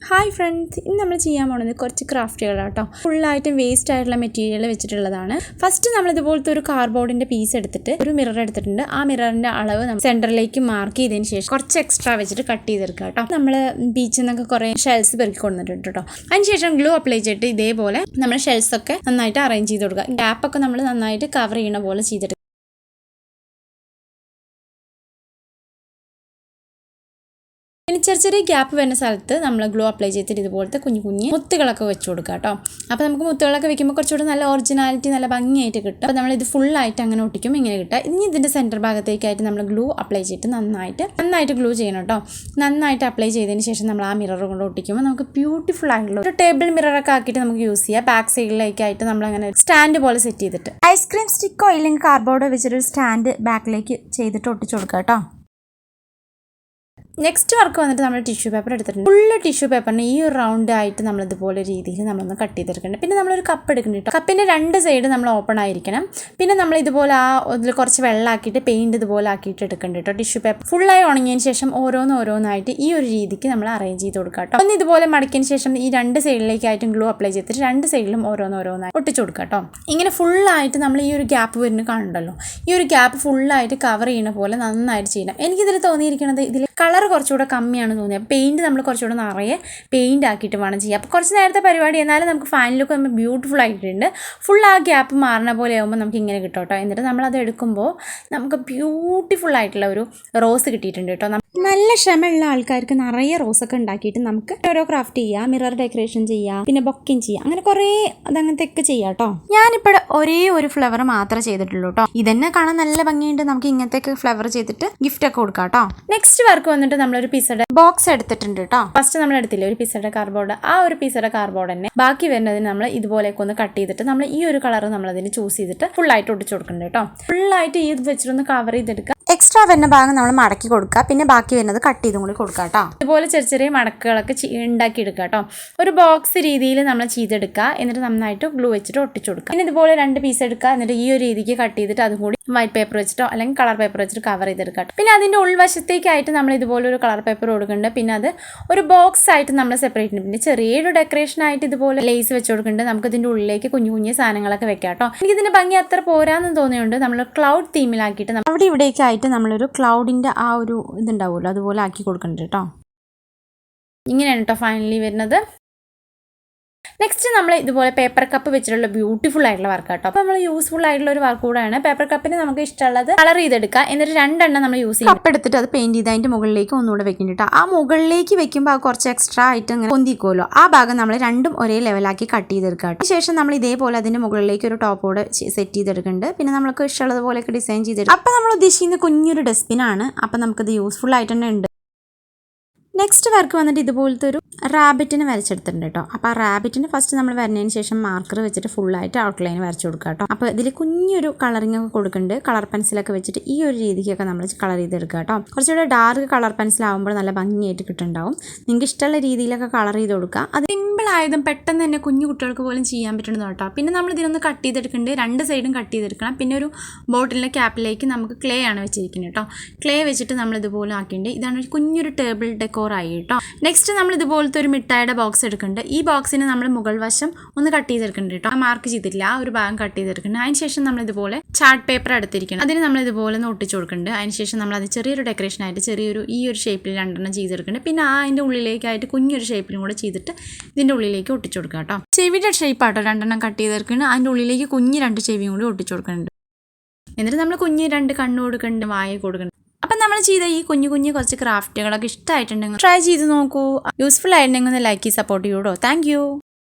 Hi friends, ഇന്ന് നമ്മൾ ചെയ്യാൻ പോകുന്നത് കുറച്ച് ക്രാഫ്റ്റുകളാണ് കേട്ടോ. ഫുള്ളായിട്ടും വേസ്റ്റ് ആയിട്ടുള്ള മെറ്റീരിയൽ വെച്ചിട്ടുള്ളതാണ്. ഫസ്റ്റ് നമ്മൾ ഇതുപോലത്തെ ഒരു കാർഡ്ബോർഡിൻ്റെ പീസ് എടുത്തിട്ട് ഒരു മിറർ എടുത്തിട്ടുണ്ട്. ആ മിററിൻ്റെ അളവ് സെൻറ്ററിലേക്ക് മാർക്ക് ചെയ്തതിന് ശേഷം കുറച്ച് എക്സ്ട്രാ വെച്ചിട്ട് കട്ട് ചെയ്തെടുക്കുക കേട്ടോ. നമ്മൾ ബീച്ചിൽ നിന്നൊക്കെ കുറേ ഷെൽസ് പെറുക്കി കൊണ്ടുവന്നിട്ടുണ്ട് കേട്ടോ. അതിനുശേഷം ഗ്ലൂ അപ്ലൈ ചെയ്തിട്ട് ഇതേപോലെ നമ്മൾ ഷെൽസൊക്കെ നന്നായിട്ട് അറേഞ്ച് ചെയ്ത് കൊടുക്കുക. ഗ്യാപ്പൊക്കെ നമ്മൾ നന്നായിട്ട് കവർ ചെയ്യണ പോലെ ചെയ്തെടുക്കുക. ഇനി ചെറിയ ഗ്യാപ്പ് വരുന്ന സ്ഥലത്ത് നമ്മൾ ഗ്ലൂ അപ്ലൈ ചെയ്തിട്ട് ഇതുപോലത്തെ കുഞ്ഞു കുഞ്ഞ് മുത്തുകളൊക്കെ വെച്ച് കൊടുക്കുക കേട്ടോ. അപ്പോൾ നമുക്ക് മുത്തുകളൊക്കെ വെക്കുമ്പോൾ കുറച്ചുകൂടി നല്ല ഒറിജിനാലിറ്റി നല്ല ഭംഗിയായിട്ട് കിട്ടും. അപ്പോൾ നമ്മൾ ഇത് ഫുള്ളായിട്ട് അങ്ങനെ ഒട്ടിക്കും, ഇങ്ങനെ കിട്ടുക. ഇനി ഇതിൻ്റെ സെൻറ്റർ ഭാഗത്തേക്കായിട്ട് നമ്മൾ ഗ്ലൂ അപ്ലൈ ചെയ്തിട്ട് നന്നായിട്ട് ഗ്ലൂ ചെയ്യണം കേട്ടോ. നന്നായിട്ട് അപ്ലൈ ചെയ്തതിന് ശേഷം നമ്മൾ ആ മിറർ കൊണ്ട് ഒട്ടിക്കുമ്പോൾ നമുക്ക് ബ്യൂട്ടിഫുൾ ആയിട്ടുള്ള ഒരു ടേബിൾ മിററൊക്കെ ആക്കിയിട്ട് നമുക്ക് യൂസ് ചെയ്യാം. ബാക്ക് സൈഡിലേക്കായിട്ട് നമ്മൾ അങ്ങനെ സ്റ്റാൻഡ് പോലെ സെറ്റ് ചെയ്തിട്ട് ഐസ്ക്രീം സ്റ്റിക്കോ ഇല്ലെങ്കിൽ കാർഡ്ബോർഡോ വെച്ചിട്ടൊരു സ്റ്റാൻഡ് ബാക്കിലേക്ക് ചെയ്തിട്ട് ഒട്ടിച്ചു കൊടുക്കുക കേട്ടോ. നെക്സ്റ്റ് വർക്ക് വന്നിട്ട് നമ്മൾ ടിഷ്യൂ പേപ്പർ എടുത്തിട്ടുണ്ട്. ഫുള്ള് ടിഷ്യൂ പേപ്പറിന് ഈ ഒരു റൗണ്ട് ആയിട്ട് നമ്മൾ ഇതുപോലെ രീതിയിൽ നമ്മളൊന്ന് കട്ട് ചെയ്തെടുക്കണം. പിന്നെ നമ്മളൊരു കപ്പ് എടുക്കുന്നുണ്ട്. കപ്പിൻ്റെ രണ്ട് സൈഡ് നമ്മൾ ഓപ്പൺ ആയിരിക്കണം. പിന്നെ നമ്മൾ ഇതുപോലെ അതിൽ കുറച്ച് വെള്ളമാക്കിയിട്ട് പെയിൻറ്റ് ഇതുപോലെ ആക്കിയിട്ട് എടുക്കുന്നുണ്ട് കേട്ടോ. ടിഷ്യൂ പേപ്പർ ഫുള്ളായി ഉണങ്ങിയതിന് ശേഷം ഓരോന്നായിട്ട് ഈ ഒരു രീതിക്ക് നമ്മൾ അറേഞ്ച് ചെയ്ത് കൊടുക്കുക കേട്ടോ. ഒന്ന് ഇതുപോലെ മടക്കിയതിന് ശേഷം ഈ രണ്ട് സൈഡിലേക്കായിട്ടും ഗ്ലൂ അപ്ലൈ ചെയ്തിട്ട് രണ്ട് സൈഡിലും ഓരോന്നായി ഒട്ടിച്ചു കൊടുക്കുക കേട്ടോ. ഇങ്ങനെ ഫുള്ളായിട്ട് നമ്മൾ ഈ ഒരു ഗ്യാപ്പ് വരുന്ന കാണുന്നുണ്ടല്ലോ, ഈ ഒരു ഗ്യാപ്പ് ഫുള്ളായിട്ട് കവർ ചെയ്യുന്ന പോലെ നന്നായിട്ട് ചെയ്യണം. എനിക്കിതിൽ തോന്നിയിരിക്കുന്നത് ഇതിൽ കളർ കുറച്ചുകൂടെ കമ്മിയാണ് തോന്നിയത്. പെയിൻറ്റ് നമ്മൾ കുറച്ചുകൂടെ നിറയെ പെയിൻറ്റ് ആക്കിയിട്ട് വേണം ചെയ്യുക. അപ്പോൾ കുറച്ച് നേരത്തെ പരിപാടി എന്നാലും നമുക്ക് ഫൈനലൊക്കെ നമ്മൾ ബ്യൂട്ടിഫുൾ ആയിട്ടുണ്ട്. ഫുൾ ആ ഗ്യാപ്പ് മാറുന്ന പോലെ ആകുമ്പോൾ നമുക്ക് ഇങ്ങനെ കിട്ടും കേട്ടോ. എന്നിട്ട് നമ്മളത് എടുക്കുമ്പോൾ നമുക്ക് ബ്യൂട്ടിഫുൾ ആയിട്ടുള്ള ഒരു റോസ് കിട്ടിയിട്ടുണ്ട് കേട്ടോ. നല്ല ക്ഷമയുള്ള ആൾക്കാർക്ക് നിറയെ റോസൊക്കെ ഉണ്ടാക്കിയിട്ട് നമുക്ക് ഓരോ ക്രാഫ്റ്റ് ചെയ്യാം, മിറർ ഡെക്കറേഷൻ ചെയ്യാം, പിന്നെ ബൊക്കിങ് ചെയ്യാം, അങ്ങനെ കുറേ അതങ്ങനത്തെയൊക്കെ ചെയ്യാം കേട്ടോ. ഞാനിപ്പോൾ ഒരേ ഒരു ഫ്ലവർ മാത്രമേ ചെയ്തിട്ടുള്ളൂ കേട്ടോ. ഇതന്നെ കാണാൻ നല്ല ഭംഗിയുണ്ട്. നമുക്ക് ഇങ്ങനത്തെയൊക്കെ ഫ്ലവർ ചെയ്തിട്ട് ഗിഫ്റ്റ് ഒക്കെ കൊടുക്കാം കേട്ടോ. നെക്സ്റ്റ് വർക്ക് വന്നിട്ട് നമ്മളൊരു പിസയുടെ ബോക്സ് എടുത്തിട്ടുണ്ട് കേട്ടോ. ഫസ്റ്റ് നമ്മൾ എടുത്തില്ലേ ഒരു പിസയുടെ കാർഡ്ബോർഡ്, ആ ഒരു പിസയുടെ കാർഡ്ബോർഡ് തന്നെ ബാക്കി വരുന്നതിന് നമ്മൾ ഇതുപോലെയൊക്കെ ഒന്ന് കട്ട് ചെയ്തിട്ട് നമ്മൾ ഈ ഒരു കളർ നമ്മളതിന് ചൂസ് ചെയ്തിട്ട് ഫുള്ളായിട്ട് ഒട്ടിച്ചു കൊടുക്കുന്നുണ്ട് കേട്ടോ. ഫുള്ളായിട്ട് ഈ ഇത് വെച്ചിട്ടൊന്ന് കവർ ചെയ്തെടുക്കുക. എക്സ്ട്രാ വരുന്ന ഭാഗം നമ്മൾ മടക്കി കൊടുക്കുക, പിന്നെ ബാക്കി വരുന്നത് കട്ട് ചെയ്തും കൂടി കൊടുക്കുക കേട്ടോ. ഇതുപോലെ ചെറിയ മടക്കുകളൊക്കെ ഉണ്ടാക്കി എടുക്കുക കേട്ടോ. ഒരു ബോക്സ് രീതിയിൽ നമ്മൾ ചെയ്തെടുക്കുക. എന്നിട്ട് നന്നായിട്ട് ഗ്ലൂ വെച്ചിട്ട് ഒട്ടിച്ചു കൊടുക്കുക. പിന്നെ ഇതുപോലെ രണ്ട് പീസ് എടുക്കുക. എന്നിട്ട് ഈ ഒരു രീതിക്ക് കട്ട് ചെയ്തിട്ട് അതും കൂടി വൈറ്റ് പേപ്പർ വെച്ചിട്ടോ അല്ലെങ്കിൽ കളർ പേപ്പർ വെച്ചിട്ട് കവർ ചെയ്തെടുക്കുക. പിന്നെ അതിൻ്റെ ഉൾവശത്തേക്കായിട്ട് നമ്മൾ ഇതുപോലെ ഒരു കളർ പേപ്പർ കൊടുക്കുന്നുണ്ട്. പിന്നെ അത് ഒരു ബോക്സ് ആയിട്ട് നമ്മൾ സെപ്പറേറ്റ് ഉണ്ട്. പിന്നെ ചെറിയൊരു ഡെക്കറേഷൻ ആയിട്ട് ഇതുപോലെ ലേസ് വെച്ച് കൊടുക്കുന്നുണ്ട്. നമുക്ക് ഇതിൻ്റെ ഉള്ളിലേക്ക് കുഞ്ഞു സാധനങ്ങളൊക്കെ വെക്കാം കേട്ടോ. എനിക്ക് ഇതിൻ്റെ ഭംഗി അത്ര പോരാന്ന് തോന്നിയുണ്ട് നമ്മൾ ക്ലൗഡ് തീമിലാക്കിയിട്ട് അവിടെ ഇവിടേക്കായിട്ട് നമ്മളൊരു ക്ലൗഡിൻ്റെ ആ ഒരു ഇതുണ്ടാവുമല്ലോ, അതുപോലെ ആക്കി കൊടുക്കുന്നുണ്ട് കേട്ടോ. ഇങ്ങനെയാണ് കേട്ടോ ഫൈനലി വരുന്നത്. നെക്സ്റ്റ് നമ്മൾ ഇതുപോലെ പേപ്പർ കപ്പ് വെച്ചിട്ടുള്ള ബ്യൂട്ടിഫുൾ ആയിട്ടുള്ള വർക്ക് കേട്ടോ. അപ്പോൾ നമ്മൾ യൂസ്ഫുൾ ആയിട്ടുള്ള ഒരു വർക്ക് കൂടെയാണ്. പേപ്പർ കപ്പിന് നമുക്ക് ഇഷ്ടമുള്ളത് കളർ ചെയ്തെടുക്കുക. എന്നിട്ട് രണ്ടെണ്ണം നമ്മൾ യൂസ് ചെയ്യും. കപ്പ് എടുത്തിട്ട് അത് പെയിന്റ് ചെയ്ത് അതിൻ്റെ മുകളിലേക്ക് ഒന്നുകൂടെ വെക്കുന്നുണ്ട്. ആ മുകളിലേക്ക് വെക്കുമ്പോൾ കുറച്ച് എക്സ്ട്രാ ആയിട്ട് ഇങ്ങനെ പൊന്തിക്കുമല്ലോ, ആ ഭാഗം നമ്മൾ രണ്ടും ഒരേ ലെവലാക്കി കട്ട് ചെയ്തെടുക്കുക കേട്ടോ. ശേഷം നമ്മൾ ഇതേപോലെ അതിൻ്റെ മുകളിലേക്ക് ഒരു ടോപ്പോടെ സെറ്റ് ചെയ്തെടുക്കുന്നുണ്ട്. പിന്നെ നമുക്ക് ഇഷ്ടമുള്ളത് പോലെയൊക്കെ ഡിസൈൻ ചെയ്തെടുക്കും. അപ്പോൾ നമ്മൾ ഉദ്ദേശിക്കുന്ന കുഞ്ഞൊരു ഡസ്റ്റ്ബിനാണ്. അപ്പോൾ നമുക്കത് യൂസ്ഫുൾ ആയിട്ട് തന്നെ ഉണ്ട്. നെക്സ്റ്റ് വർക്ക് വന്നിട്ട് ഇതുപോലത്തെ ഒരു റാബിറ്റിനെ വരച്ചെടുത്തിട്ടുണ്ട് കേട്ടോ. അപ്പോൾ ആ റാബിറ്റിന് ഫസ്റ്റ് നമ്മൾ വരഞ്ഞതിന് ശേഷം മാർക്കർ വെച്ചിട്ട് ഫുള്ളായിട്ട് ഔട്ട്ലൈൻ വരച്ചു കൊടുക്കുക കേട്ടോ. അപ്പോൾ ഇതിൽ കുഞ്ഞൊരു കളറിംഗ് ഒക്കെ കൊടുക്കുന്നുണ്ട്. കളർ പെൻസിലൊക്കെ വെച്ചിട്ട് ഈ ഒരു രീതിക്കൊക്കെ നമ്മൾ കളർ ചെയ്തെടുക്കുക കേട്ടോ. കുറച്ചുകൂടെ ഡാർക്ക് കളർ പെൻസിൽ ആകുമ്പോൾ നല്ല ഭംഗിയായിട്ട് കിട്ടുന്നുണ്ടാവും. നിങ്ങൾക്ക് ഇഷ്ടമുള്ള രീതിയിലൊക്കെ കളർ ചെയ്ത് കൊടുക്കുക. അത് സിമ്പിൾ ആയതും പെട്ടെന്ന് തന്നെ കുഞ്ഞു കുട്ടികൾക്ക് പോലും ചെയ്യാൻ പറ്റുന്നത് കേട്ടോ. പിന്നെ നമ്മൾ ഇതിനൊന്ന് കട്ട് ചെയ്തെടുക്കുന്നുണ്ട്. രണ്ട് സൈഡും കട്ട് ചെയ്തെടുക്കണം. പിന്നെ ഒരു ബോട്ടിലിൻ്റെ ക്യാപ്പിലേക്ക് നമുക്ക് ക്ലേ ആണ് വെച്ചിരിക്കുന്നത് കേട്ടോ. ക്ലേ വെച്ചിട്ട് നമ്മൾ ഇതുപോലെ ആക്കിയിട്ടുണ്ട്. ഇതാണ് ഒരു കുഞ്ഞൊരു ടേബിൾ ഡെക്കോർ ആയി കേട്ടോ. നെക്സ്റ്റ് നമ്മൾ ഇതുപോലത്തെ ഒരു മിഠായിയുടെ ബോക്സ് എടുക്കുന്നുണ്ട്. ഈ ബോക്സിന് നമ്മൾ മുകൾ വശം ഒന്ന് കട്ട് ചെയ്തെടുക്കുന്നുണ്ട് കേട്ടോ. മാർക്ക് ചെയ്തിട്ടില്ല, ആ ഒരു ഭാഗം കട്ട് ചെയ്തെടുക്കുന്നുണ്ട്. അതിനുശേഷം നമ്മൾ ഇതുപോലെ ചാർട്ട് പേപ്പർ എടുത്തിരിക്കണം. അതിന് നമ്മൾ ഇതുപോലെ ഒന്ന് ഒട്ടിച്ചു കൊടുക്കുന്നുണ്ട്. അതിനുശേഷം നമ്മൾ അത് ചെറിയൊരു ഡെക്കറേഷൻ ആയിട്ട് ഈ ഒരു ഷേപ്പിൽ രണ്ടെണ്ണം ചെയ്തെടുക്കുന്നുണ്ട്. പിന്നെ അതിൻ്റെ ഉള്ളിലേക്കായിട്ട് കുഞ്ഞൊരു ഷേപ്പിലും കൂടെ ചെയ്തിട്ട് ഇതിൻ്റെ ഉള്ളിലേക്ക് ഒട്ടിച്ചു കൊടുക്കുക കേട്ടോ. ചെവിയുടെ ഷേപ്പാട്ടോ രണ്ടെണ്ണം കട്ട് ചെയ്തെടുക്കുന്നുണ്ട്. അതിൻ്റെ ഉള്ളിലേക്ക് കുഞ്ഞ് രണ്ട് ചെവിയും കൂടി ഒട്ടിച്ചു കൊടുക്കുന്നുണ്ട്. എന്നിട്ട് നമ്മൾ കുഞ്ഞ് രണ്ട് കണ്ണ് കൊടുക്കുന്നുണ്ട്, വായ കൊടുക്കുന്നുണ്ട്. അപ്പം നമ്മൾ ചെയ്ത ഈ കുഞ്ഞു കുറച്ച് ക്രാഫ്റ്റുകളൊക്കെ ഇഷ്ടമായിട്ടുണ്ടെങ്കിൽ ട്രൈ ചെയ്ത് നോക്കൂ. യൂസ്ഫുൾ ആയിട്ടുണ്ടെങ്കിൽ ഒന്ന് ലൈക്ക് ചെയ്ത് സപ്പോർട്ട് ചെയ്യൂട്ടോ. Thank you.